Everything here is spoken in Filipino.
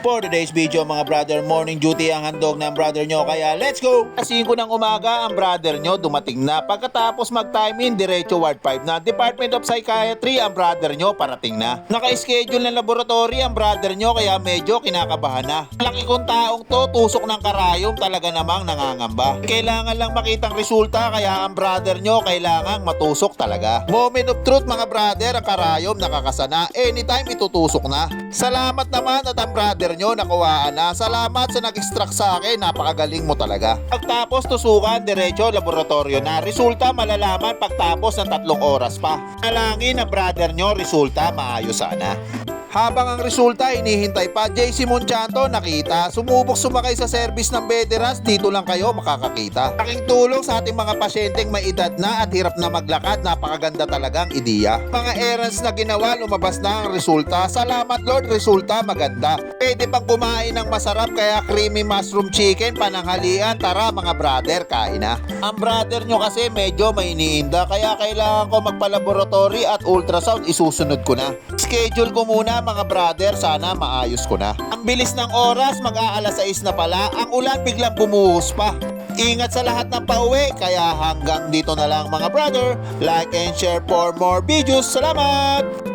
For today's video mga brother, morning duty ang handog ng brother nyo, kaya let's go! Alas 5 ng umaga ang brother nyo dumating na. Pagkatapos mag-time in, diretso Ward 5 na. Department of Psychiatry ang brother nyo parating na. Naka-schedule ng laboratory ang brother nyo, kaya medyo kinakabahan na. Laki kong taong to, tusok ng karayom, talaga namang nangangamba. Kailangan lang makitang resulta, kaya ang brother nyo kailangang matusok talaga. Moment of truth mga brother, ang karayom nakakasana. Anytime itutusok na. Salamat naman at ang brother nyo nakuhaan na. Salamat sa nag-extract sa akin, napakagaling mo talaga. Pagtapos tusukan, diretso laboratorio na. Resulta malalaman pagtapos ng 3 oras pa. Nalangin ang brother nyo, resulta maayos sana. Habang ang resulta hinihintay pa, JC Monchanto nakita, sumubok sumakay sa service ng veterans, dito lang kayo makakakita. Aking tulong sa ating mga pasyenteng may edad na at hirap na maglakad, napakaganda talagang ideya. Mga errands na ginawa, lumabas na ang resulta. Salamat Lord, resulta maganda. Pwede pang kumain ng masarap, kaya creamy mushroom chicken, pananghalian, tara mga brother, kain na. Ang brother nyo kasi medyo may iniinda, kaya kailangan ko magpa-laboratory at ultrasound, isusunod ko na. Schedule ko muna mga brother, sana maayos ko na. Ang bilis ng oras, mag-aalas 6 na pala, ang ulan biglang bumuhos pa. Ingat sa lahat ng pauwi, kaya hanggang dito na lang mga brother. Like and share for more videos. Salamat!